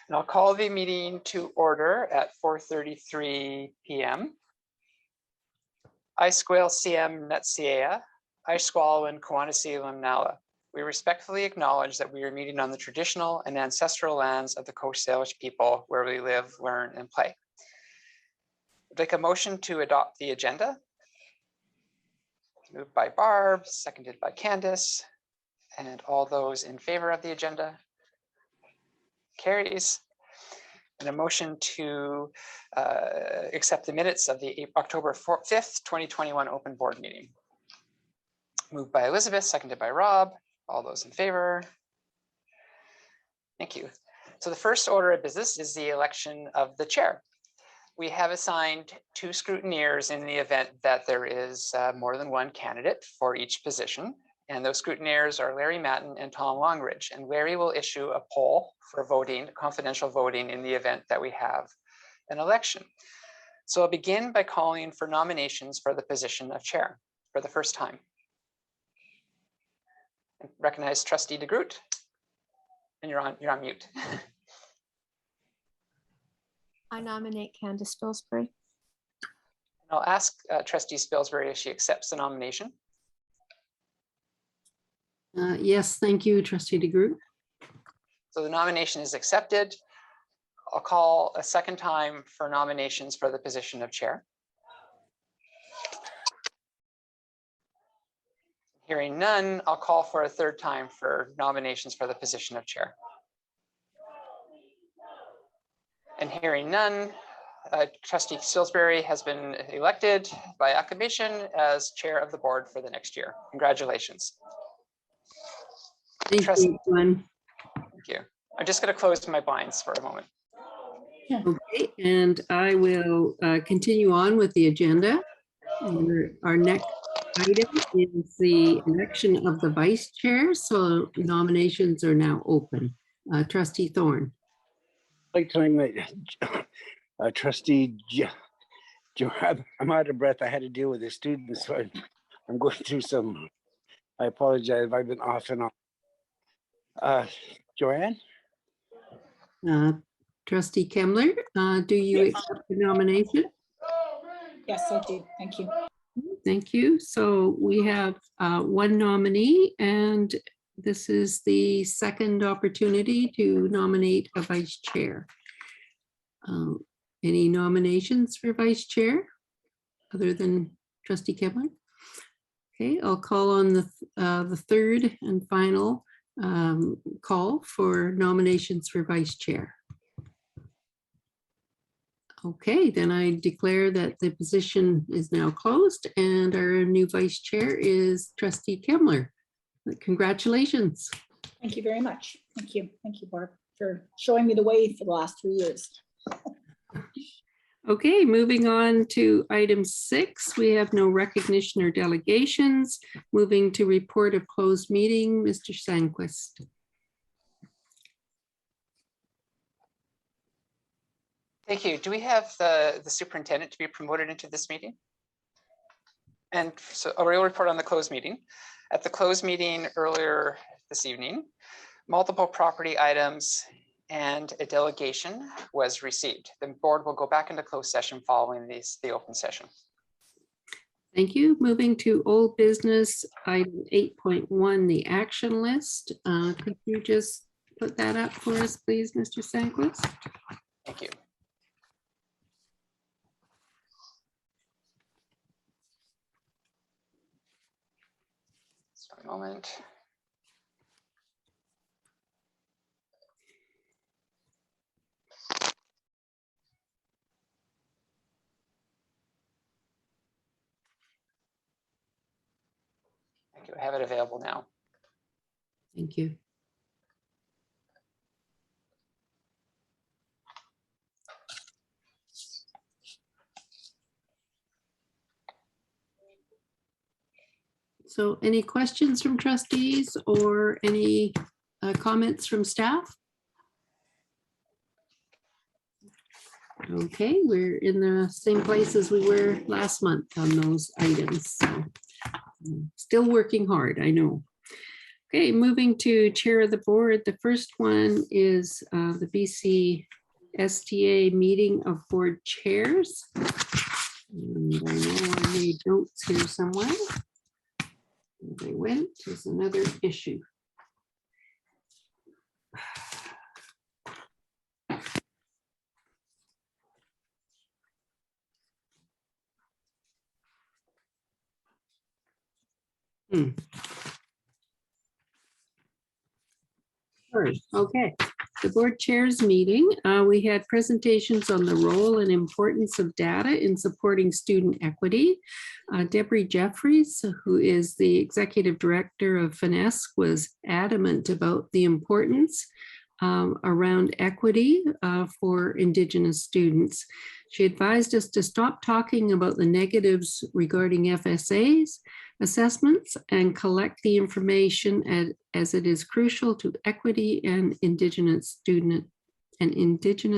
And I'll call the meeting to order at 4:33 p.m. Aisquil CM Netsiea, Aisqualwin Kawanasi Nala. We respectfully acknowledge that we are meeting on the traditional and ancestral lands of the Coast Salish people where we live, learn, and play. I'd like a motion to adopt the agenda. Moved by Barb, seconded by Candace, and all those in favor of the agenda. Carries. And a motion to accept the minutes of the October 5th, 2021 open board meeting. Moved by Elizabeth, seconded by Rob. All those in favor. Thank you. So the first order of business is the election of the chair. We have assigned 2 scrutineers in the event that there is more than one candidate for each position. And those scrutineers are Larry Matten and Tom Longridge. And Larry will issue a poll for voting, confidential voting, in the event that we have an election. So I'll begin by calling for nominations for the position of chair for the first time. I recognize Trustee De Groot, and you're on mute. I nominate Candace Spilsbury. I'll ask Trustee Spilsbury if she accepts the nomination. Yes, thank you, Trustee De Groot. So the nomination is accepted. I'll call a second time for nominations for the position of chair. Hearing none, I'll call for a third time for nominations for the position of chair. And hearing none, Trustee Spilsbury has been elected by acclamation as chair of the board for the next year. Congratulations. Thank you, everyone. Thank you. I'm just going to close my blinds for a moment. Okay, and I will continue on with the agenda. Our next item is the election of the vice chair. So nominations are now open. Trustee Thorne. I'd like to nominate Trustee Joab. I'm out of breath. I had to deal with the students, so I'm going through some. I apologize if I've been off and on. Joanne? Trustee Kemmler, do you Yes. accept the nomination? Yes, I do. Thank you. Thank you. So we have one nominee, and this is the second opportunity to nominate a vice chair. Any nominations for vice chair other than Trustee Kemmler? Okay, I'll call on the third and final call for nominations for vice chair. Okay, then I declare that the position is now closed and our new vice chair is Trustee Kemmler. Congratulations. Thank you very much. Thank you. Thank you, Barb, for showing me the way for the last 3 years. Okay, moving on to item 6, we have no recognition or delegations. Moving to report of closed meeting, Mr. Sandquist. Thank you. Do we have the superintendent to be promoted into this meeting? And so I will report on the closed meeting. At the closed meeting earlier this evening, multiple property items and a delegation was received. The board will go back into closed session following the open session. Thank you. Moving to old business, item 8.1, the action list. Could you just put that up for us, please, Mr. Sandquist? Thank you. Just a moment. Thank you. I have it available now. Thank you. So any questions from trustees or any comments from staff? Okay, we're in the same place as we were last month on those items. So, still working hard, I know. Okay, moving to chair of the board. The first one is the BC STA meeting of board chairs. And I know I made notes here somewhere. Where they went is another issue. Sorry. Okay, the board chairs meeting. We had presentations on the role and importance of data in supporting student equity. Deborah Jeffries, who is the executive director of Finesse, was adamant about the importance around equity for Indigenous students. She advised us to stop talking about the negatives regarding FSAs, assessments, and collect the information as it is crucial to equity and Indigenous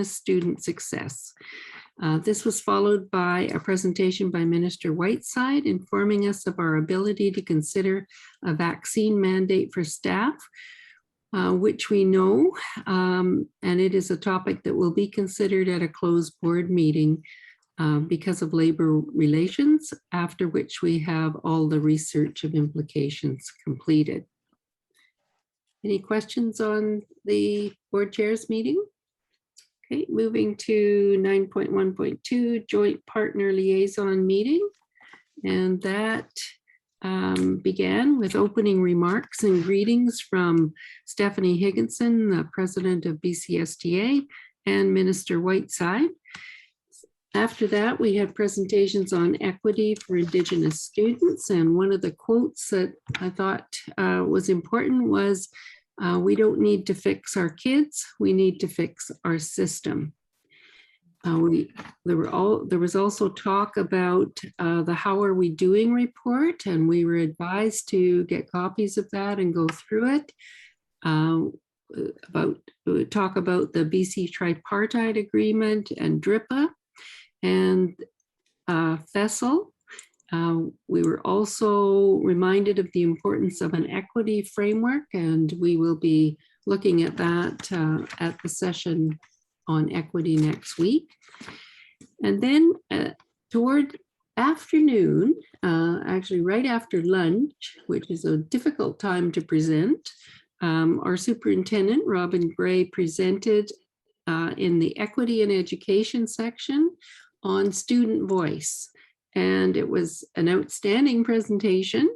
student success. This was followed by a presentation by Minister Whiteside informing us of our ability to consider a vaccine mandate for staff, which we know, and it is a topic that will be considered at a closed board meeting because of labor relations, after which we have all the research of implications completed. Any questions on the board chairs meeting? Okay, moving to 9.1.2 joint partner liaison meeting. And that began with opening remarks and greetings from Stephanie Higginson, the president of BCSTA, and Minister Whiteside. After that, we had presentations on equity for Indigenous students. And one of the quotes that I thought was important was, we don't need to fix our kids, we need to fix our system. There was also talk about the How Are We Doing report, and we were advised to get copies of that and go through it. Talk about the BC Tripartite Agreement and DRIPA and FESL. We were also reminded of the importance of an equity framework, and we will be looking at that at the session on equity next week. And then toward afternoon, actually right after lunch, which is a difficult time to present, our superintendent, Robin Gray, presented in the equity and education section on student voice. And it was an outstanding presentation.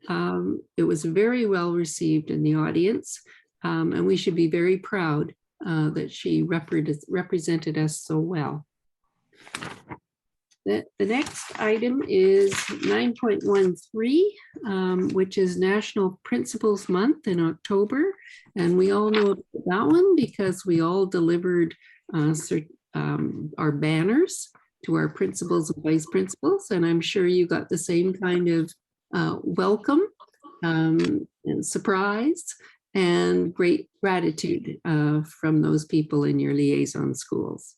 It was very well received in the audience, and we should be very proud that she represented us so well. The next item is 9.13, which is National Principals Month in October. And we all know about that one because we all delivered our banners to our principals and vice principals. And I'm sure you got the same kind of welcome and surprise and great gratitude from those people in your liaison schools.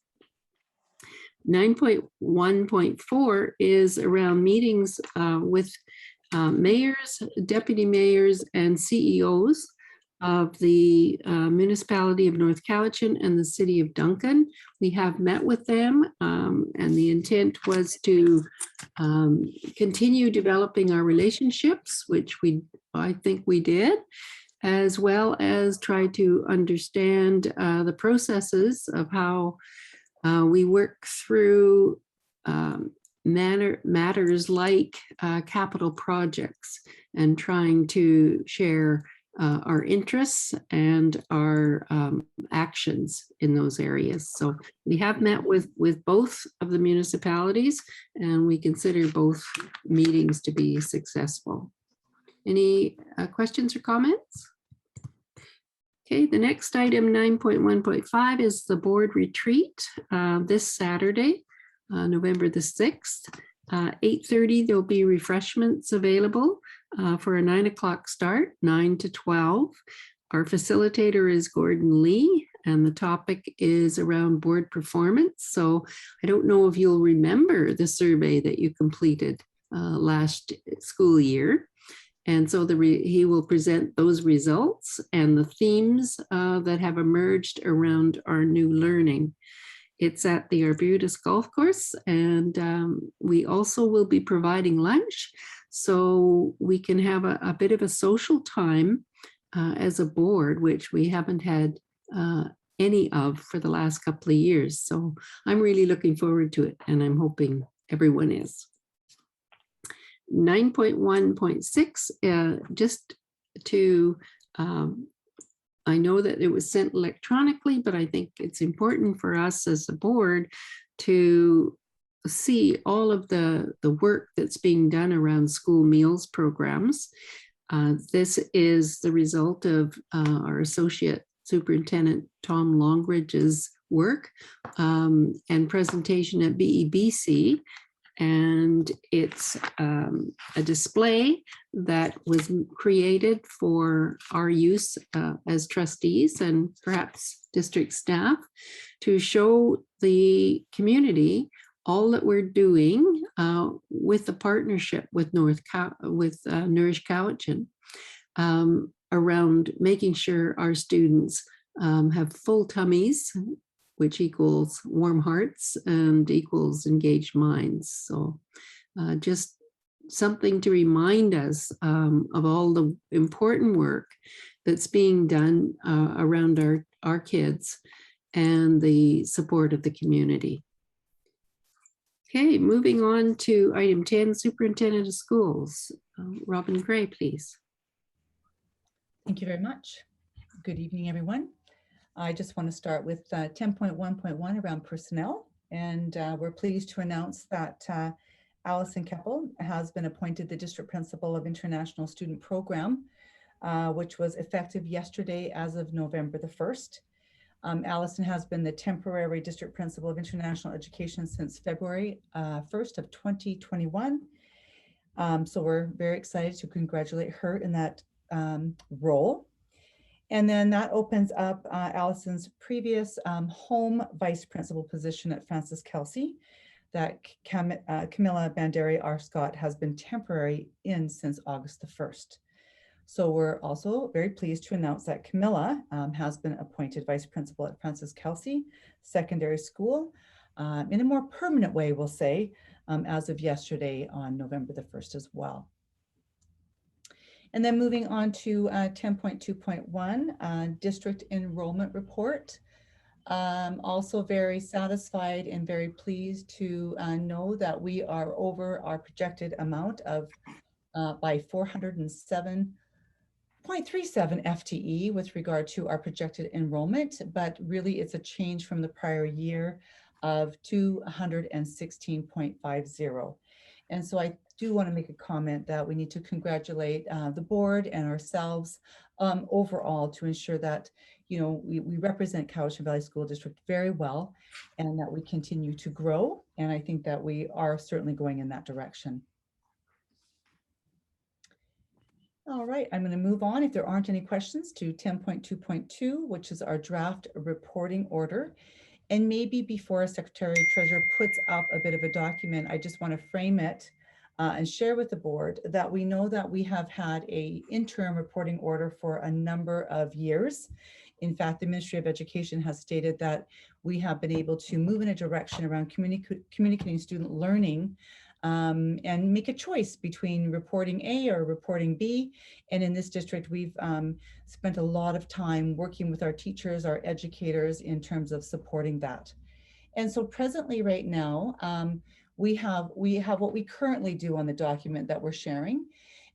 9.1.4 is around meetings with mayors, deputy mayors, and CEOs of the municipality of North Cowichan and the city of Duncan. We have met with them, and the intent was to continue developing our relationships, which I think we did, as well as try to understand the processes of how we work through matters like capital projects and trying to share our interests and our actions in those areas. So we have met with both of the municipalities, and we consider both meetings to be successful. Any questions or comments? Okay, the next item, 9.1.5, is the board retreat this Saturday, November the 6th. 8:30, there'll be refreshments available for a 9 o'clock start, 9 to 12. Our facilitator is Gordon Lee, and the topic is around board performance. So I don't know if you'll remember the survey that you completed last school year. And so he will present those results and the themes that have emerged around our new learning. It's at the Arbutus Golf Course, and we also will be providing lunch, so we can have a bit of a social time as a board, which we haven't had any of for the last couple of years. So I'm really looking forward to it, and I'm hoping everyone is. 9.1.6, just to, I know that it was sent electronically, but I think it's important for us as a board to see all of the work that's being done around school meals programs. This is the result of our Associate Superintendent Tom Longridge's work and presentation at BEBC. And it's a display that was created for our use as trustees and perhaps district staff to show the community all that we're doing with the partnership with Nourish Cowichan around making sure our students have full tummies, which equals warm hearts and equals engaged minds. So just something to remind us of all the important work that's being done around our kids and the support of the community. Okay, moving on to item 10, Superintendent of Schools. Robin Gray, please. Thank you very much. Good evening, everyone. I just want to start with 10.1.1 around personnel, and we're pleased to announce that Allison Keppel has been appointed the District Principal of International Student Program, which was effective yesterday as of November the 1st. Allison has been the temporary District Principal of International Education since February 1st of 2021. So we're very excited to congratulate her in that role. And then that opens up Allison's previous home vice principal position at Francis Kelsey that Camilla Banderi-Arscott has been temporary in since August the 1st. So we're also very pleased to announce that Camilla has been appointed vice principal at Francis Kelsey Secondary School in a more permanent way, we'll say, as of yesterday on November the 1st as well. And then moving on to 10.2.1, district enrollment report. Also very satisfied and very pleased to know that we are over our projected amount of by 407.37 FTE with regard to our projected enrollment, but really it's a change from the prior year of 216.50. And so I do want to make a comment that we need to congratulate the board and ourselves overall to ensure that, you know, we represent Cowichan Valley School District very well and that we continue to grow. And I think that we are certainly going in that direction. All right, I'm going to move on, if there aren't any questions, to 10.2.2, which is our draft reporting order. And maybe before Secretary Treasurer puts up a bit of a document, I just want to frame it and share with the board that we know that we have had an interim reporting order for a number of years. In fact, the Ministry of Education has stated that we have been able to move in a direction around communicating student learning and make a choice between reporting A or reporting B. And in this district, we've spent a lot of time working with our teachers, our educators in terms of supporting that. And so presently right now, we have what we currently do on the document that we're sharing.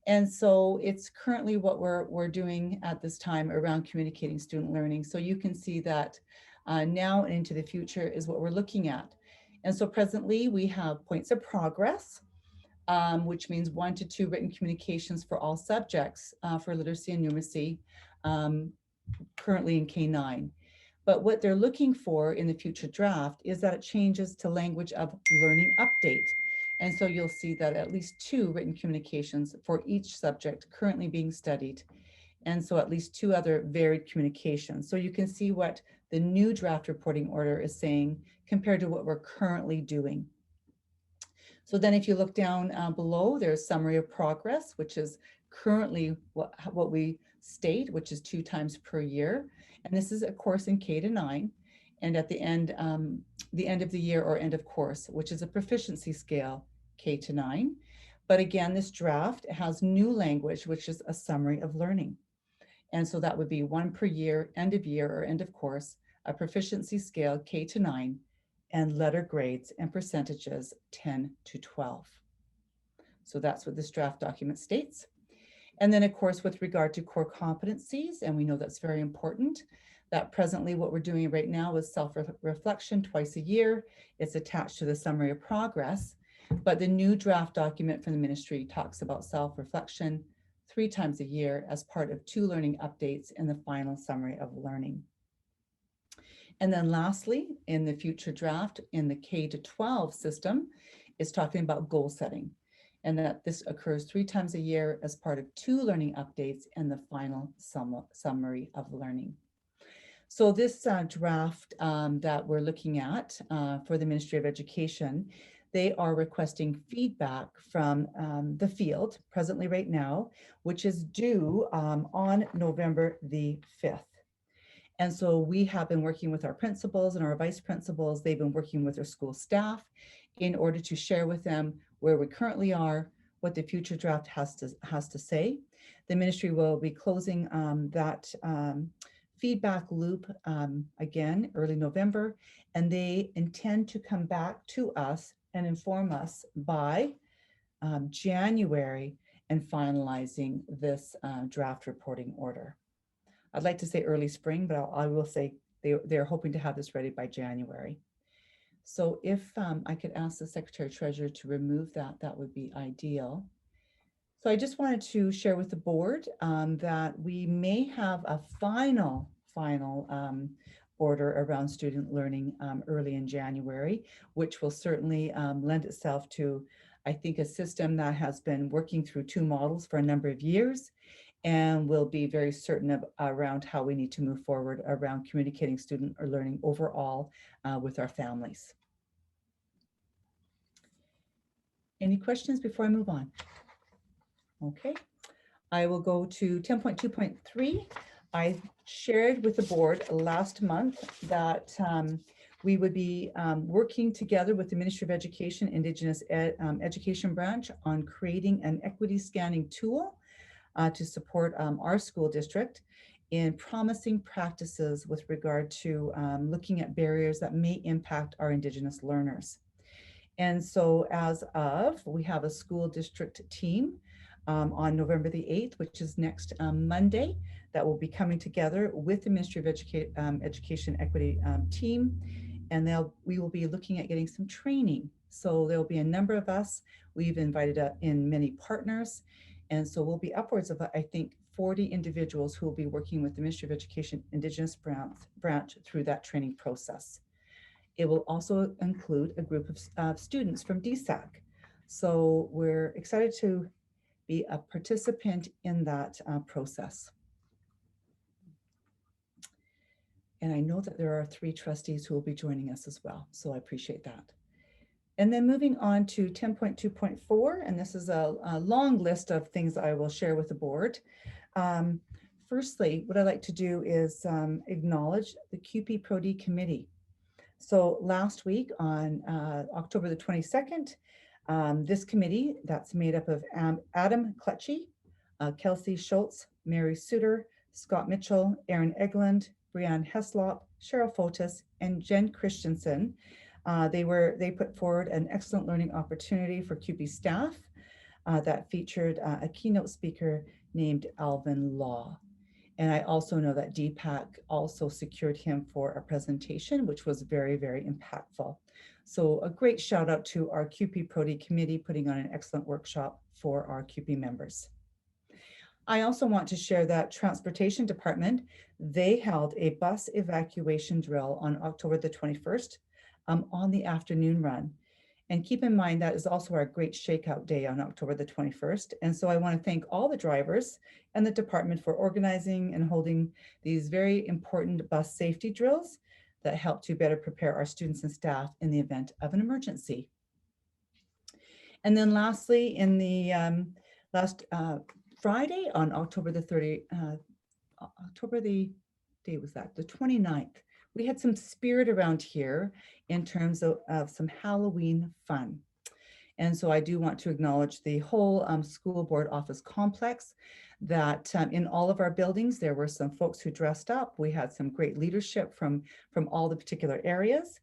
And so it's currently what we're doing at this time around communicating student learning. So you can see that now and into the future is what we're looking at. And so presently we have points of progress, which means 1 to 2 written communications for all subjects for literacy and numeracy, currently in K9. But what they're looking for in the future draft is that it changes to language of learning update. And so you'll see that at least 2 written communications for each subject currently being studied. And so at least 2 other varied communications. So you can see what the new draft reporting order is saying compared to what we're currently doing. So then if you look down below, there's summary of progress, which is currently what we state, which is 2 times per year. And this is a course in K to 9. And at the end of the year or end of course, which is a proficiency scale, K to 9. But again, this draft has new language, which is a summary of learning. And so that would be 1 per year or end of course, a proficiency scale K to 9, and letter grades and percentages 10 to 12. So that's what this draft document states. And then of course, with regard to core competencies, and we know that's very important, that presently what we're doing right now is self-reflection twice a year. It's attached to the summary of progress, but the new draft document from the ministry talks about self-reflection 3 times a year as part of 2 learning updates in the final summary of learning. And then lastly, in the future draft in the K to 12 system is talking about goal setting, and that this occurs 3 times a year as part of 2 learning updates in the final summary of learning. So this draft that we're looking at for the Ministry of Education, they are requesting feedback from the field presently right now, which is due on November the 5th. And so we have been working with our principals and our vice principals. They've been working with their school staff in order to share with them where we currently are, what the future draft has to say. The ministry will be closing that feedback loop again early November, and they intend to come back to us and inform us by January and finalizing this draft reporting order. I'd like to say early spring, but I will say they're hoping to have this ready by January. So if I could ask the Secretary Treasurer to remove that, that would be ideal. So I just wanted to share with the board that we may have a final order around student learning early in January, which will certainly lend itself to, I think, a system that has been working through 2 models for a number of years, and will be very certain around how we need to move forward around communicating student or learning overall with our families. Any questions before I move on? Okay, I will go to 10.2.3. I shared with the board last month that we would be working together with the Ministry of Education, Indigenous Education Branch on creating an equity scanning tool to support our school district in promising practices with regard to looking at barriers that may impact our Indigenous learners. And so we have a school district team on November the 8th, which is next Monday, that will be coming together with the Ministry of Education Equity team. And we will be looking at getting some training. So there'll be a number of us. We've invited in many partners. And so we'll be upwards of, I think, 40 individuals who will be working with the Ministry of Education Indigenous branch through that training process. It will also include a group of students from DSAC. So we're excited to be a participant in that process. And I know that there are 3 trustees who will be joining us as well, so I appreciate that. And then moving on to 10.2.4, and this is a long list of things I will share with the board. Firstly, what I'd like to do is acknowledge the CUPE Pro-D Committee. So last week on October the 22nd, this committee that's made up of Adam Clutchy, Kelsey Schultz, Mary Suter, Scott Mitchell, Aaron Egeland, Brianne Heslop, Cheryl Fotis, and Jen Christensen. They put forward an excellent learning opportunity for CUPE staff that featured a keynote speaker named Alvin Law. And I also know that DPAC also secured him for a presentation, which was very, very impactful. So a great shout out to our CUPE Pro-D committee putting on an excellent workshop for our CUPE members. I also want to share that Transportation Department, they held a bus evacuation drill on October the 21st on the afternoon run. And keep in mind that is also our Great Shakeout Day on October the 21st. And so I want to thank all the drivers and the department for organizing and holding these very important bus safety drills that help to better prepare our students and staff in the event of an emergency. And then lastly, in the last Friday on October the 30, October the day was that, the 29th, we had some spirit around here in terms of some Halloween fun. And so I do want to acknowledge the whole school board office complex that in all of our buildings, there were some folks who dressed up. We had some great leadership from all the particular areas.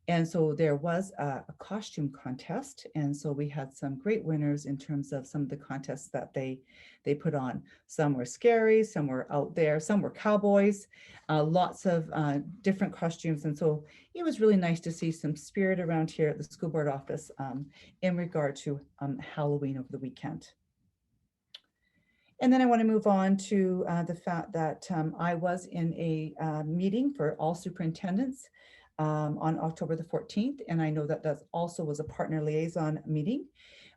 And so there was a costume contest. And so we had some great winners in terms of some of the contests that they put on. Some were scary, some were out there, some were cowboys, lots of different costumes. And so it was really nice to see some spirit around here at the school board office in regard to Halloween over the weekend. And then I want to move on to the fact that I was in a meeting for all superintendents on October the 14th. And I know that that also was a partner liaison meeting.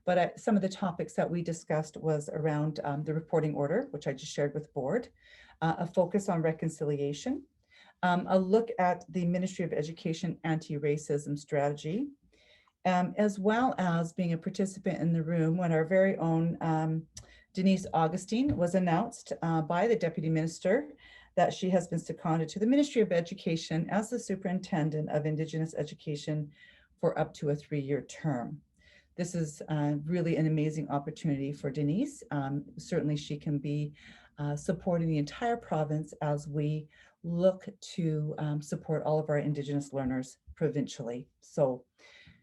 But some of the topics that we discussed was around the reporting order, which I just shared with the board, a focus on reconciliation, a look at the Ministry of Education anti-racism strategy, as well as being a participant in the room when our very own Denise Augustine was announced by the Deputy Minister that she has been seconded to the Ministry of Education as the Superintendent of Indigenous Education for up to a 3-year term. This is really an amazing opportunity for Denise. Certainly she can be supporting the entire province as we look to support all of our Indigenous learners provincially. So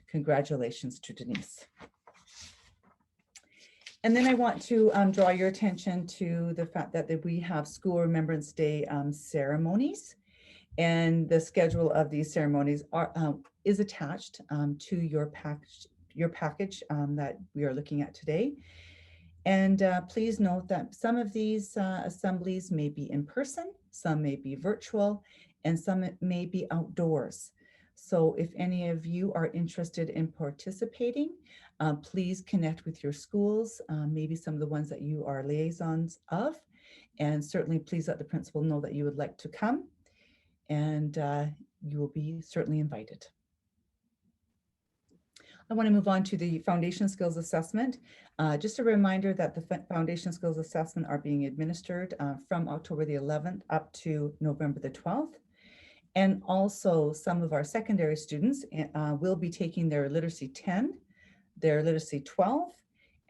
congratulations to Denise. And then I want to draw your attention to the fact that we have School Remembrance Day ceremonies, and the schedule of these ceremonies is attached to your package that we are looking at today. And please note that some of these assemblies may be in person, some may be virtual, and some may be outdoors. So if any of you are interested in participating, please connect with your schools, maybe some of the ones that you are liaisons of, and certainly please let the principal know that you would like to come, and you will be certainly invited. I want to move on to the Foundation Skills Assessment. Just a reminder that the Foundation Skills Assessment are being administered from October the 11th up to November the 12th. And also some of our secondary students will be taking their Literacy 10, their Literacy 12,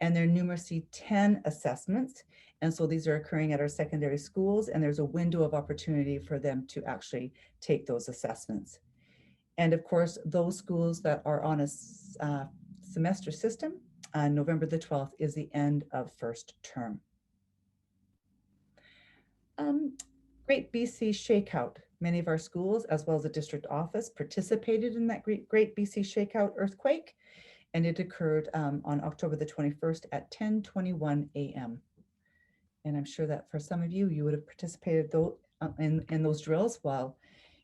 and their Numeracy 10 assessments. And so these are occurring at our secondary schools, and there's a window of opportunity for them to actually take those assessments. And of course, those schools that are on a semester system, November the 12th is the end of first term. Great BC Shakeout. Many of our schools, as well as the district office, participated in that Great BC Shakeout earthquake, and it occurred on October the 21st at 10:21 a.m. And I'm sure that for some of you, you would have participated in those drills while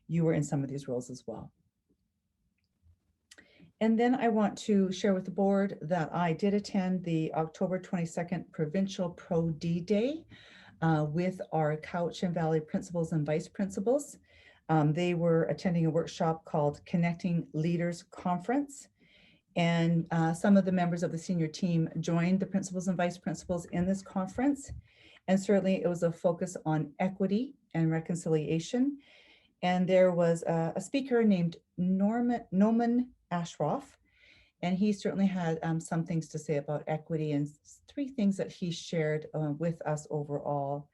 you were in some of these roles as well. And then I want to share with the board that I did attend the October 22nd Provincial Pro D Day with our Cowichan Valley principals and vice principals. They were attending a workshop called Connecting Leaders Conference. And some of the members of the senior team joined the principals and vice principals in this conference. And certainly it was a focus on equity and reconciliation. And there was a speaker named Noman Ashraf, and he certainly had some things to say about equity, and 3 things that he shared with us overall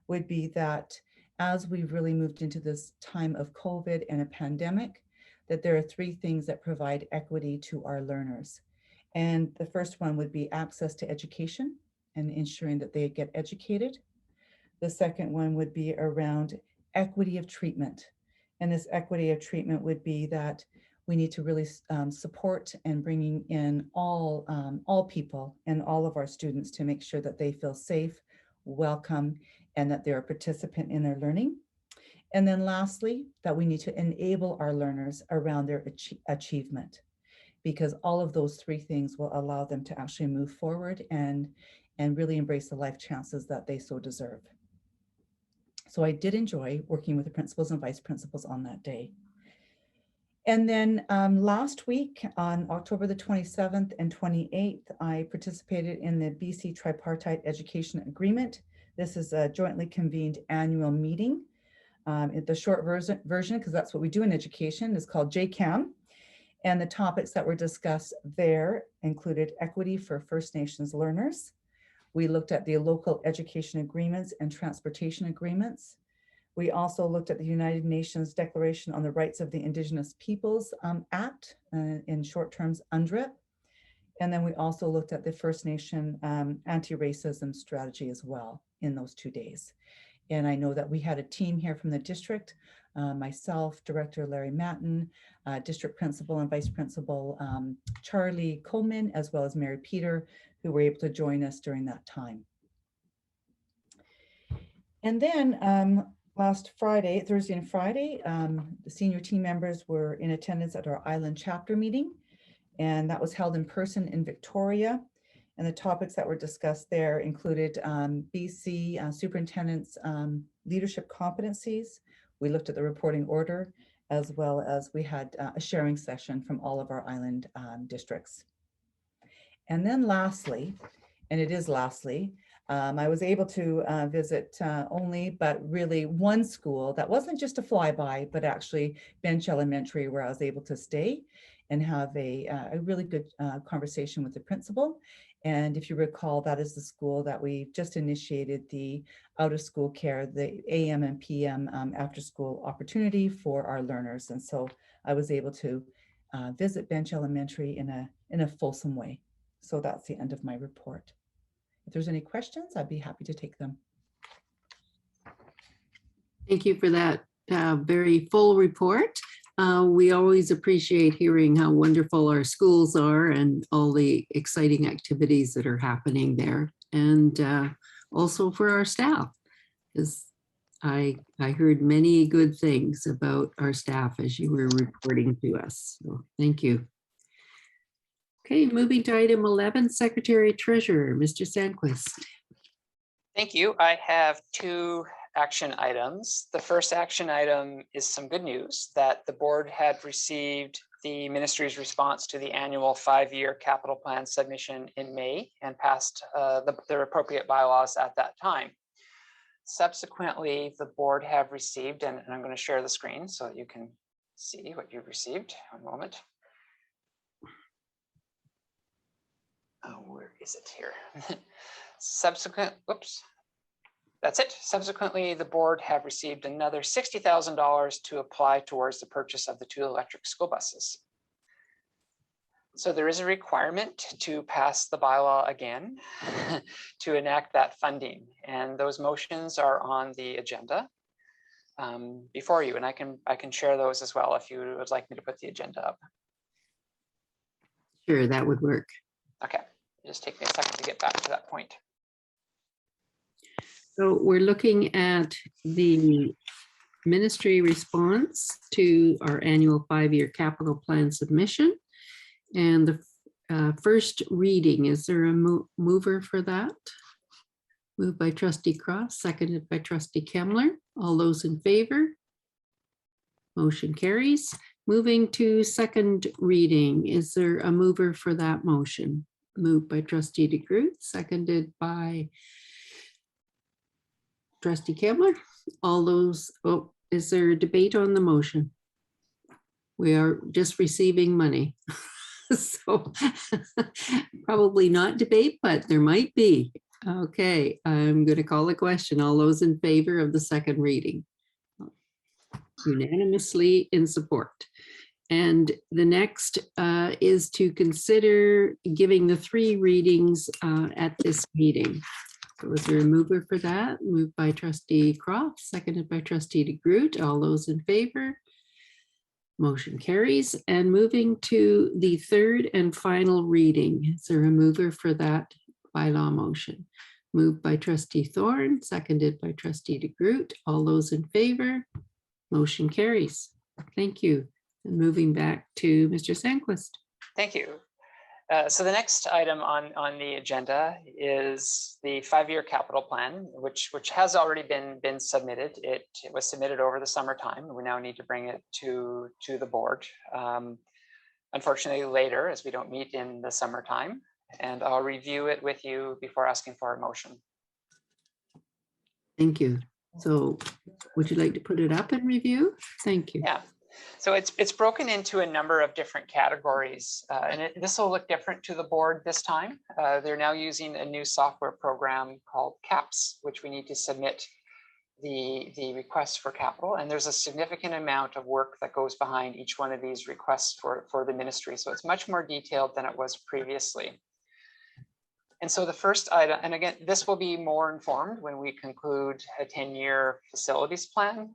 would be that as we've really moved into this time of COVID and a pandemic, that there are 3 things that provide equity to our learners. And the first one would be access to education and ensuring that they get educated. The second one would be around equity of treatment. And this equity of treatment would be that we need to really support and bringing in all people and all of our students to make sure that they feel safe, welcome, and that they're a participant in their learning. And then lastly, that we need to enable our learners around their achievement, because all of those 3 things will allow them to actually move forward and really embrace the life chances that they so deserve. So I did enjoy working with the principals and vice principals on that day. And then last week on October the 27th and 28th, I participated in the BC Tripartite Education Agreement. This is a jointly convened annual meeting. The short version, because that's what we do in education, is called JCAM. And the topics that were discussed there included equity for First Nations learners. We looked at the local education agreements and transportation agreements. We also looked at the United Nations Declaration on the Rights of the Indigenous Peoples Act, in short terms, UNDRIP. And then we also looked at the First Nation anti-racism strategy as well in those 2 days. And I know that we had a team here from the district, myself, Director Larry Matten, District Principal and Vice Principal Charlie Coleman, as well as Mary Peter, who were able to join us during that time. And then last Friday, Thursday and Friday, the senior team members were in attendance at our Island chapter meeting, and that was held in person in Victoria. And the topics that were discussed there included BC Superintendent's leadership competencies. We looked at the reporting order, as well as we had a sharing session from all of our island districts. And then lastly, and it is lastly, I was able to visit only, but really one school that wasn't just a flyby, but actually Bench Elementary, where I was able to stay and have a really good conversation with the principal. And if you recall, that is the school that we just initiated the out of school care, the AM and PM after school opportunity for our learners. And so I was able to visit Bench Elementary in a fulsome way. So that's the end of my report. If there's any questions, I'd be happy to take them. Thank you for that very full report. We always appreciate hearing how wonderful our schools are and all the exciting activities that are happening there. And also for our staff, because I heard many good things about our staff as you were reporting to us. So thank you. Okay, moving to item 11, Secretary Treasurer, Mr. Sandquist. Thank you. I have 2 action items. The first action item is some good news that the board had received the ministry's response to the annual 5-year capital plan submission in May and passed the appropriate bylaws at that time. Subsequently, the board have received, and I'm going to share the screen so that you can see what you've received. One moment. Oh, where is it here? That's it. Subsequently, the board have received another $60,000 to apply towards the purchase of the 2 electric school buses. So there is a requirement to pass the bylaw again to enact that funding. And those motions are on the agenda before you. And I can share those as well if you would like me to put the agenda up. Sure, that would work. Okay, just take me a second to get back to that point. So we're looking at the ministry response to our annual 5-year capital plan submission. And the first reading, is there a mover for that? Moved by Trustee Cross, seconded by Trustee Kemmler. All those in favor? Motion carries. Moving to second reading, is there a mover for that motion? Moved by Trustee DeGroot, seconded by Trustee Kemmler. All those, is there a debate on the motion? We are just receiving money. So probably not debate, but there might be. Okay, I'm going to call the question. All those in favor of the second reading? Unanimously in support. And the next is to consider giving the 3 readings at this meeting. So is there a mover for that? Moved by Trustee Croft, seconded by Trustee DeGroot. All those in favor? Motion carries. And moving to the third and final reading, is there a mover for that bylaw motion? Moved by Trustee Thorne, seconded by Trustee DeGroot. All those in favor? Motion carries. Thank you. And moving back to Mr. Sandquist. Thank you. So the next item on the agenda is the 5-year capital plan, which has already been submitted. It was submitted over the summertime. We now need to bring it to the board. Unfortunately later, as we don't meet in the summertime, and I'll review it with you before asking for a motion. Thank you. So would you like to put it up and review? Thank you. Yeah. So it's broken into a number of different categories, and this will look different to the board this time. They're now using a new software program called CAPS, which we need to submit the requests for capital. And there's a significant amount of work that goes behind each one of these requests for the ministry. So it's much more detailed than it was previously. And so the first item, and again, this will be more informed when we conclude a 10-year facilities plan.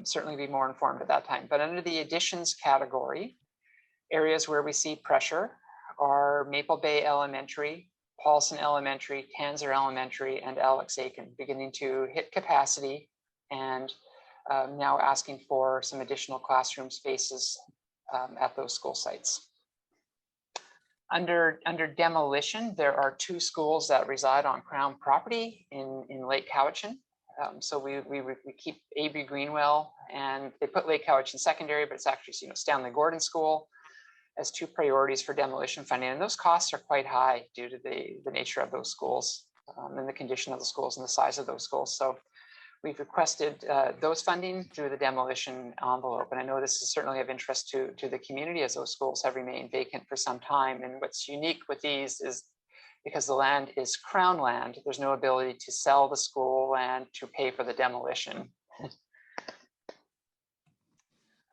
Certainly be more informed at that time. But under the additions category, areas where we see pressure are Maple Bay Elementary, Paulson Elementary, Tanzer Elementary, and Alex Aiken, beginning to hit capacity and now asking for some additional classroom spaces at those school sites. Under demolition, there are 2 schools that reside on Crown property in Lake Cowichan. So we keep Avery Greenwell, and they put Lake Cowichan secondary, but it's actually Stanley Gordon School as 2 priorities for demolition funding. And those costs are quite high due to the nature of those schools and the condition of the schools and the size of those schools. So we've requested those funding through the demolition envelope. And I know this is certainly of interest to the community, as those schools have remained vacant for some time. And what's unique with these is because the land is Crown land, there's no ability to sell the school land to pay for the demolition.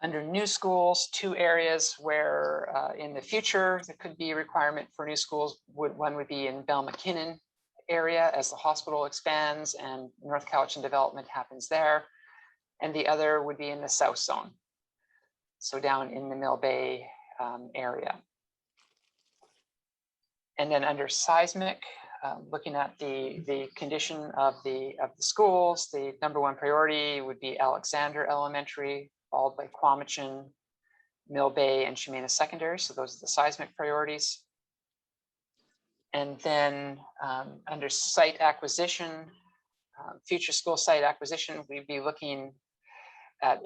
Under new schools, 2 areas where in the future there could be a requirement for new schools. One would be in Bell-McKinnon area as the hospital expands and North Cowichan development happens there. And the other would be in the South Zone. So down in the Mill Bay area. And then under seismic, looking at the condition of the schools, the #1 priority would be Alexander Elementary, followed by Quamachin, Mill Bay, and Chimena Secondary. So those are the seismic priorities. And then under site acquisition, future school site acquisition, we'd be looking at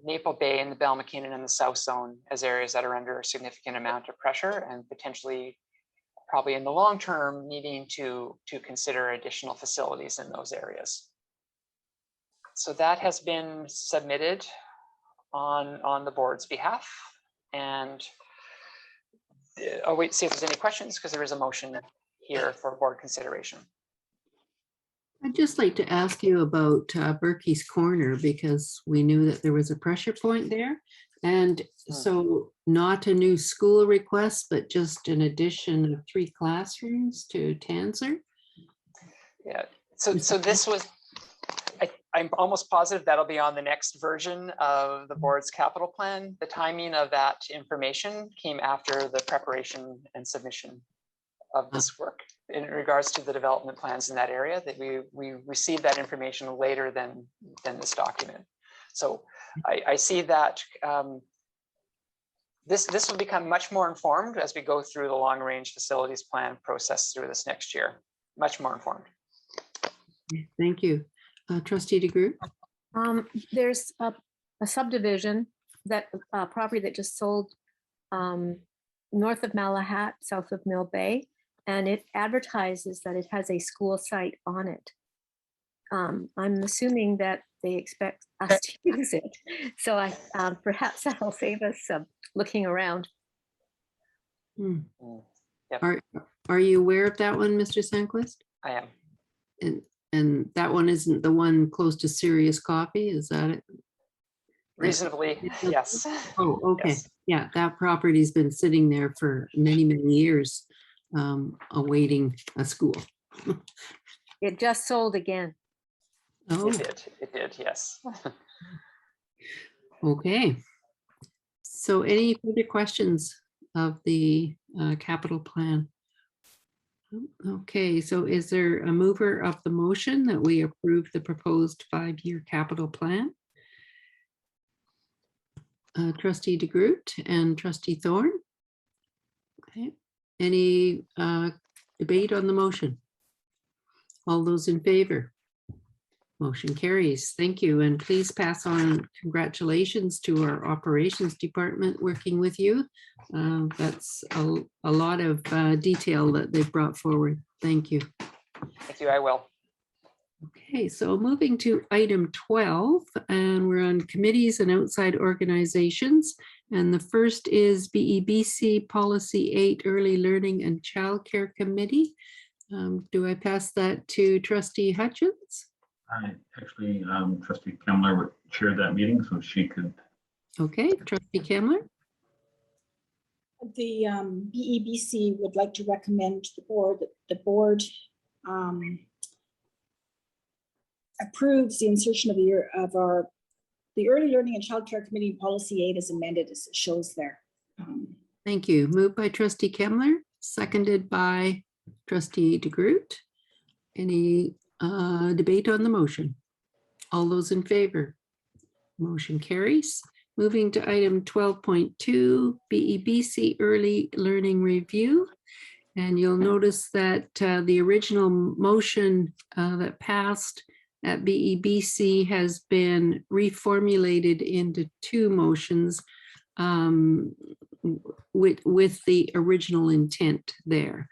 Maple Bay and the Bell-McKinnon and the South Zone as areas that are under a significant amount of pressure and potentially, probably in the long term, needing to consider additional facilities in those areas. So that has been submitted on the board's behalf. And I'll wait to see if there's any questions, because there is a motion here for board consideration. I'd just like to ask you about Berkey's Corner, because we knew that there was a pressure point there. And so not a new school request, but just an addition of 3 classrooms to Tanzer? Yeah, so this was, I'm almost positive that'll be on the next version of the board's capital plan. The timing of that information came after the preparation and submission of this work in regards to the development plans in that area. That we received that information later than this document. So I see that this will become much more informed as we go through the long range facilities plan process through this next year. Much more informed. Thank you. Trustee DeGroot? There's a subdivision, that property that just sold north of Malahat, south of Mill Bay, and it advertises that it has a school site on it. I'm assuming that they expect us to use it. So perhaps that'll save us some looking around. Yep. Are you aware of that one, Mr. Sandquist? I am. And that one isn't the one close to Serious Coffee, is that it? Reasonably, yes. Oh, okay. Yes. Yeah, that property's been sitting there for many, many years, awaiting a school. It just sold again. Oh, It did, yes. okay. So any further questions of the capital plan? Okay, so is there a mover of the motion that we approve the proposed 5-year capital plan? Trustee DeGroot and Trustee Thorne? Okay, Any debate on the motion? All those in favor? Motion carries. Thank you. And please pass on congratulations to our operations department working with you. That's a lot of detail that they've brought forward. Thank you. Thank you, I will. Okay, so moving to item 12, and we're on committees and outside organizations. And the first is BEBC Policy 8 Early Learning and Childcare Committee. Do I pass that to Trustee Hutchins? Actually, Trustee Kemmler would chair that meeting, so she could. Okay, Trustee Kemmler. The BEBC would like to recommend to the board that the board approves the insertion of the Early Learning and Childcare Committee Policy 8 as amended, as it shows there. Thank you. Moved by Trustee Kemmler, seconded by Trustee DeGroot. Any debate on the motion? All those in favor? Motion carries. Moving to item 12.2, BEBC Early Learning Review. And you'll notice that the original motion that passed at BEBC has been reformulated into two motions with the original intent there.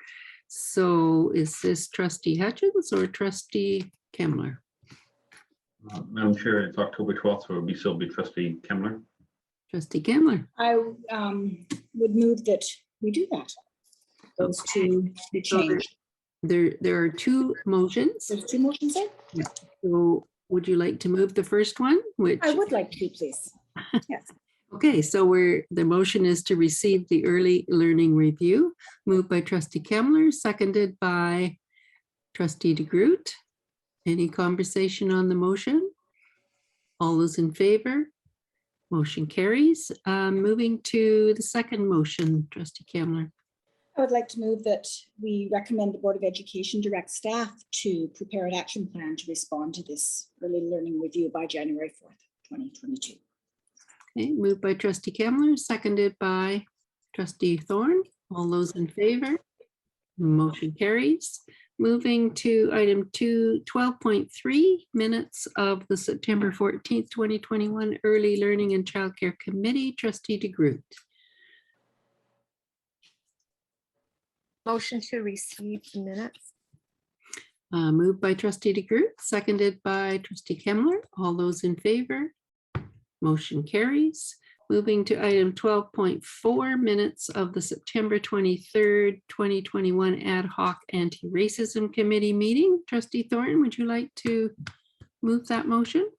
So is this Trustee Hutchins or Trustee Kemmler? Madam Chair, it's October 12th, so it would still be Trustee Kemmler. Trustee Kemmler. I would move that we do that. Those two be changed. There are two motions. There's two motions there? So would you like to move the first one? Which I would like to, please. Yes. okay, so the motion is to receive the early learning review, moved by Trustee Kemmler, seconded by Trustee DeGroot. Any conversation on the motion? All those in favor? Motion carries. Moving to the second motion, Trustee Kemmler. I would like to move that we recommend the Board of Education direct staff to prepare an action plan to respond to this early learning review by January 4th, 2022. Okay, moved by Trustee Kemmler, seconded by Trustee Thorn. All those in favor? Motion carries. Moving to item 12.3, minutes of the September 14th, 2021 Early Learning and Childcare Committee. Trustee DeGroot. Motion to receive the minutes. Moved by Trustee DeGroot, seconded by Trustee Kemmler. All those in favor? Motion carries. Moving to item 12.4, minutes of the September 23rd, 2021 Ad Hoc Anti-Racism Committee meeting. Trustee Thornton, would you like to move that motion?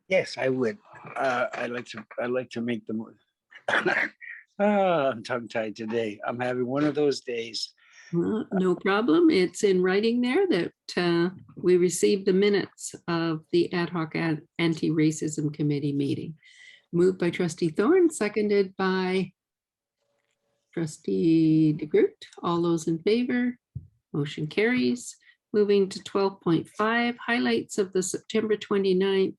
Yes, I would. I'd like to make the move. I'm tongue-tied today. I'm having one of those days. No problem. It's in writing there that we received the minutes of the Ad Hoc Anti-Racism Committee meeting. Moved by Trustee Thorne, seconded by Trustee DeGroot. All those in favor? Motion carries. Moving to 12.5, highlights of the September 29th,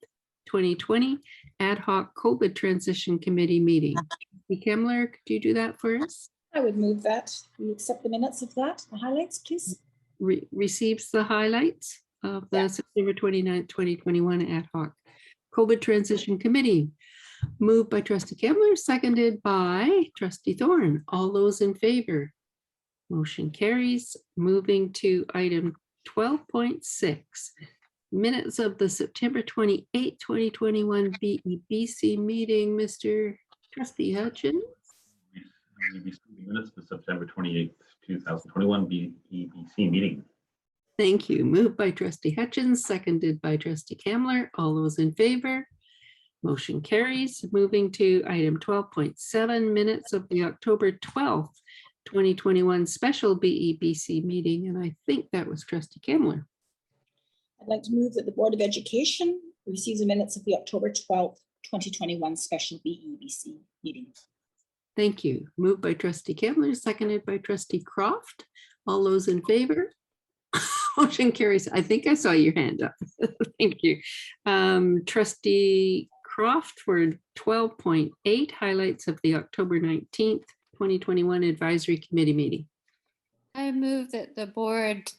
2020 Ad Hoc COVID Transition Committee meeting. Trustee Kemmler, could you do that for us? I would move that we accept the minutes of that, the highlights, please. Receives the highlights of the Yeah. September 29th, 2021 Ad Hoc COVID Transition Committee. Moved by Trustee Kemmler, seconded by Trustee Thorne. All those in favor? Motion carries. Moving to item 12.6. Minutes of the September 28th, 2021 BEBC meeting. Mr. Trustee Hutchins. Minutes of the September 28th, 2021 BEBC meeting. Thank you. Moved by Trustee Hutchins, seconded by Trustee Kemmler. All those in favor? Motion carries. Moving to item 12.7, minutes of the October 12th, 2021 special BEBC meeting. And I think that was Trustee Kemmler. I'd like to move that the Board of Education receives the minutes of the October 12th, 2021 special BEBC meeting. Thank you. Moved by Trustee Kemmler, seconded by Trustee Croft. All those in favor? Motion carries. I think I saw your hand up. Thank you. Trustee Croft for 12.8, highlights of the October 19th, 2021 Advisory Committee meeting. I move that the board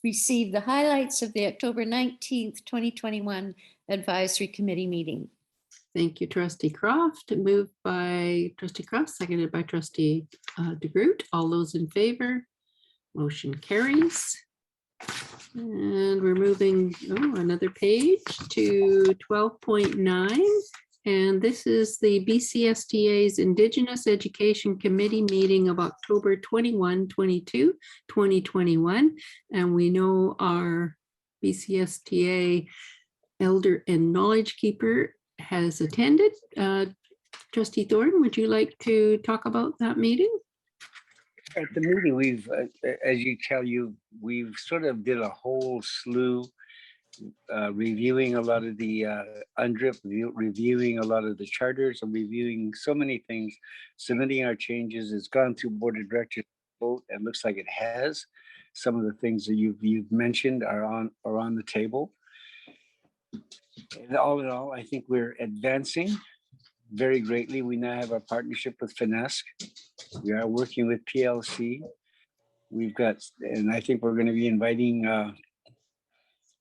receive the highlights of the October 19th, 2021 Advisory Committee meeting. Thank you, Trustee Croft. Moved by Trustee Croft, seconded by Trustee DeGroot. All those in favor? Motion carries. And we're moving another page to 12.9. And this is the BCSTA's Indigenous Education Committee meeting of October 21, 22, 2021. And we know our BCSTA Elder and Knowledge Keeper has attended. Trustee Thorne, would you like to talk about that meeting? At the meeting, we've sort of did a whole slew, reviewing a lot of the UNDRIP, reviewing a lot of the charters, and reviewing so many things, submitting our changes. It's gone through board of directors vote, and looks like it has. Some of the things that you've mentioned are on the table. And all in all, I think we're advancing very greatly. We now have a partnership with Finesc. We are working with PLC. We've got, and I think we're going to be inviting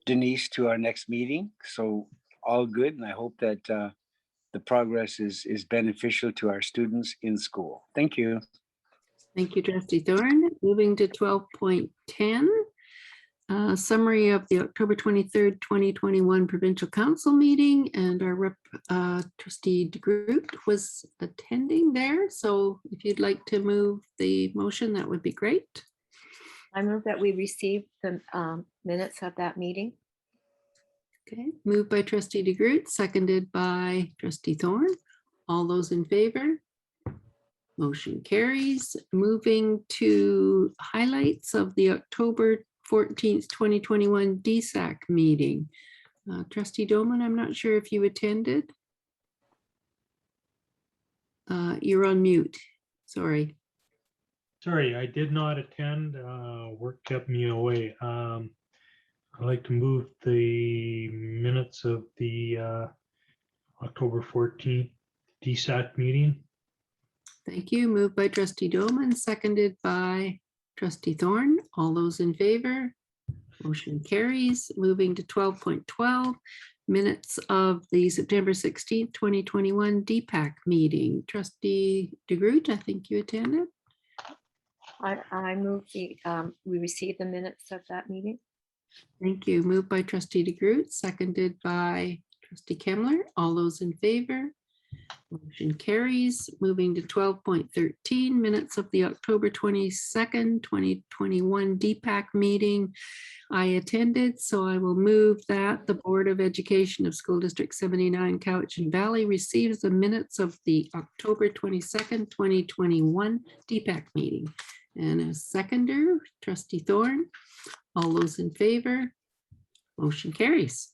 Denise to our next meeting. So all good. And I hope that the progress is beneficial to our students in school. Thank you. Thank you, Trustee Thorne. Moving to 12.10. Summary of the October 23rd, 2021 Provincial Council meeting, and our rep, Trustee DeGroot was attending there. So if you'd like to move the motion, that would be great. I move that we receive the minutes of that meeting. Okay, moved by Trustee DeGroot, seconded by Trustee Thorne. All those in favor? Motion carries. Moving to highlights of the October 14th, 2021 DSAC meeting. Trustee Doman, I'm not sure if you attended. You're on mute. Sorry. Sorry, I did not attend. Work kept me away. I'd like to move the minutes of the October 14th DSAC meeting. Thank you. Moved by Trustee Doman, seconded by Trustee Thorne. All those in favor? Motion carries. Moving to 12.12, minutes of the September 16th, 2021 DPAC meeting. Trustee DeGroot, I think you attended. I move we receive the minutes of that meeting. Thank you. Moved by Trustee DeGroot, seconded by Trustee Kemmler. All those in favor? Motion carries. Moving to 12.13, minutes of the October 22nd, 2021 DPAC meeting. I attended, so I will move that the Board of Education of School District 79 Cowichan Valley receives the minutes of the October 22nd, 2021 DPAC meeting. And a seconder, Trustee Thorne. All those in favor? Motion carries.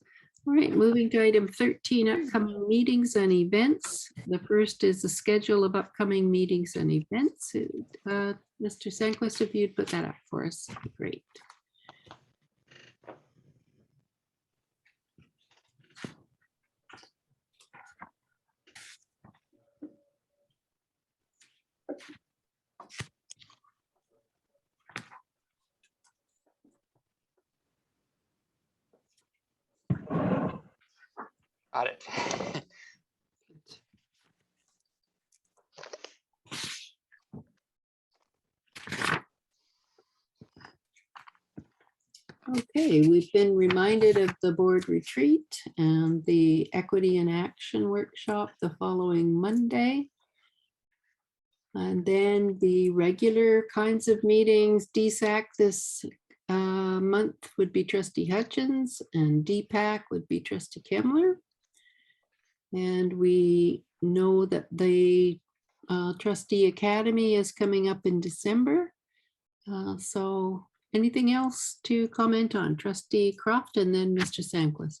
All right, moving to item 13, upcoming meetings and events. The first is the schedule of upcoming meetings and events. Mr. Sandquist, if you'd put that up for us, that'd be great. Got it. Okay, we've been reminded of the board retreat and the Equity in Action workshop the following Monday. And then the regular kinds of meetings, DSAC this month would be Trustee Hutchins, and DPAC would be Trustee Kemmler. And we know that the Trustee Academy is coming up in December. So anything else to comment on? Trustee Croft and then Mr. Sandquist.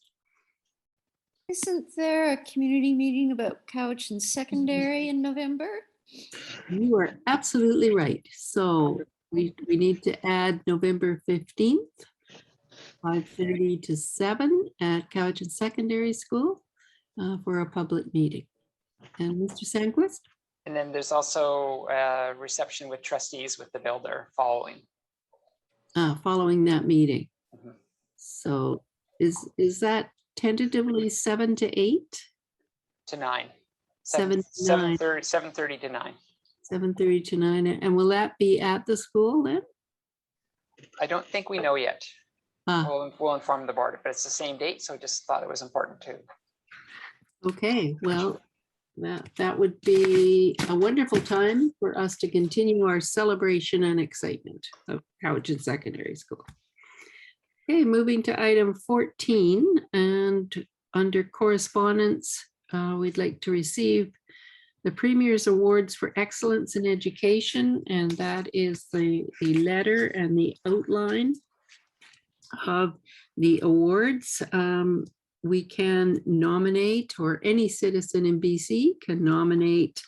Isn't there a community meeting about Cowichan Secondary in November? You are absolutely right. So we need to add November 15th, 5:30 to 7 at Cowichan Secondary School for a public meeting. And Mr. Sandquist? And then there's also a reception with trustees with the builder following. Following that meeting. Mhm. So is that tentatively 7 to 8? To 9. 7 to 9. 7:30 to 9. 7:30 to 9. And will that be at the school then? I don't think we know yet. Ah, We'll inform the board, but it's the same date, so just thought it was important too. okay, well, that would be a wonderful time for us to continue our celebration and excitement of Cowichan Secondary School. Okay, moving to item 14, and under correspondence, we'd like to receive the Premier's Awards for Excellence in Education, and that is the letter and the outline of the awards. We can nominate, or any citizen in BC can nominate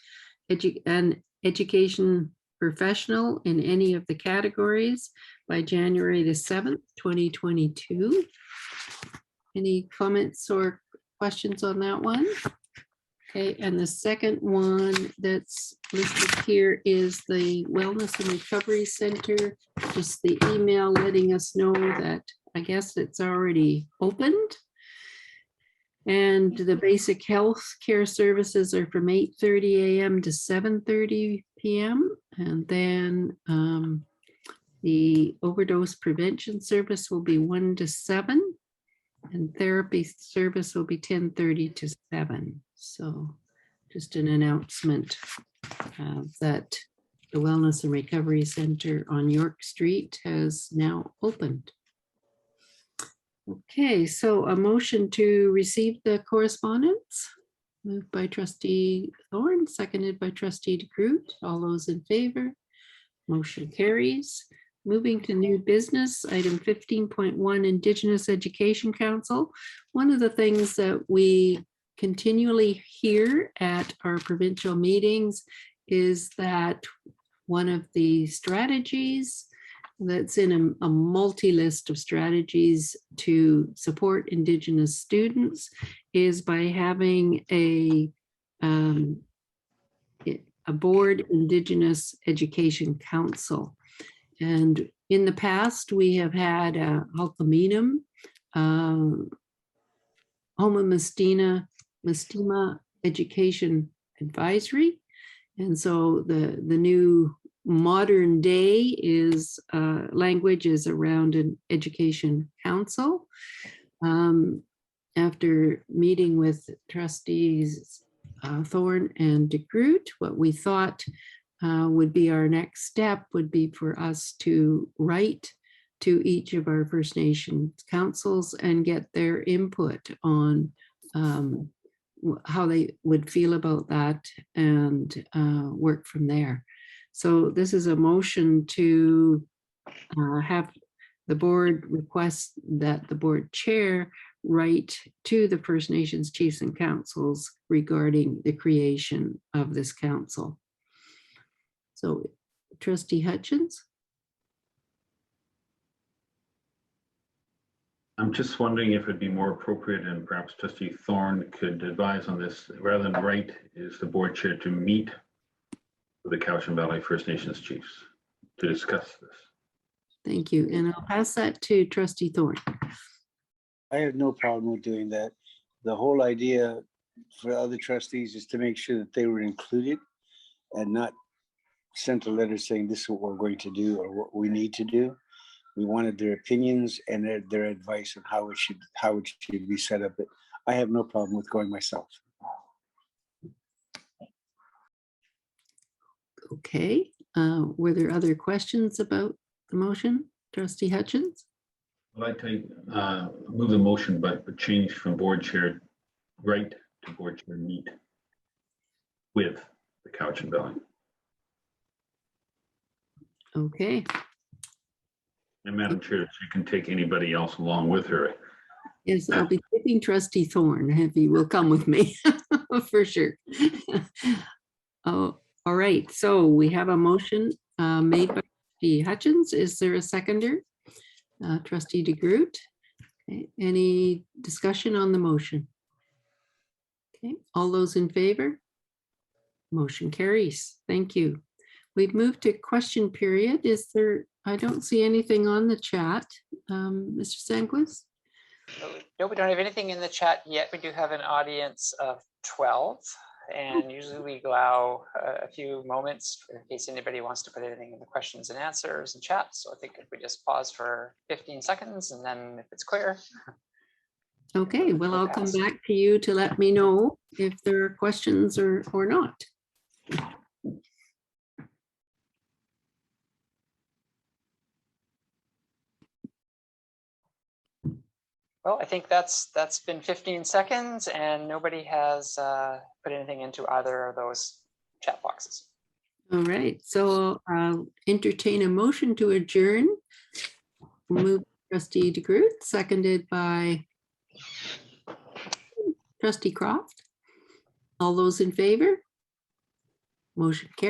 an education professional in any of the categories by January the 7th, 2022. Any comments or questions on that one? Okay, and the second one that's listed here is the Wellness and Recovery Center. Just the email letting us know that I guess it's already opened. And the basic health care services are from 8:30 a.m. to 7:30 p.m. And then the overdose prevention service will be 1 to 7. And therapy service will be 10:30 to 7. So just an announcement that the Wellness and Recovery Center on York Street has now opened. Okay, so a motion to receive the correspondence, moved by trustee Thorn, seconded by trustee DeGroot. All those in favor? Motion carries. Moving to new business, item 15.1, Indigenous Education Council. One of the things that we continually hear at our provincial meetings is that one of the strategies that's in a multi-list of strategies to support Indigenous students is by having a board Indigenous Education Council. And in the past, we have had Halkaminum, Homa Mastema Education Advisory. And so the new modern day is language is around an education council. After meeting with trustees Thorn and DeGroot, what we thought would be our next step would be for us to write to each of our First Nations councils and get their input on how they would feel about that and work from there. So this is a motion to have the board request that the board chair write to the First Nations chiefs and councils regarding the creation of this council. So trustee Hutchins. I'm just wondering if it'd be more appropriate, and perhaps trustee Thorn could advise on this, rather than write, is the board chair to meet with the Cowichan Valley First Nations chiefs to discuss this. Thank you. And I'll pass that to trustee Thorn. I have no problem with doing that. The whole idea for other trustees is to make sure that they were included and not sent a letter saying this is what we're going to do or what we need to do. We wanted their opinions and their advice on how it should be set up. But I have no problem with going myself. Okay. Were there other questions about the motion, trustee Hutchins? Well, I move the motion, but change from board chair right to board chair meet with the Cowichan Valley. Okay. And Madam Chair, she can take anybody else along with her. Yes, I'll be taking trustee Thorn if he will come with me for sure. Oh, all right. So we have a motion made by trustee Hutchins. Is there a seconder? Trustee DeGroot. Okay. Any discussion on the motion? Okay. All those in favor? Motion carries. Thank you. We've moved to question period. Is there, I don't see anything on the chat. Mr. Sandquist? No, we don't have anything in the chat yet. We do have an audience of 12, and usually we allow a few moments in case anybody wants to put anything in the questions and answers and chat. So I think if we just pause for 15 seconds, and then if it's clear. Okay, well, We'll I'll come pass. back to you to let me know if there are questions or not. Well, I think that's been 15 seconds, and nobody has put anything into either of those chat boxes. All right, so I'll entertain a motion to adjourn. Move trustee DeGroot, seconded by trustee Croft. All those in favor? Motion carries.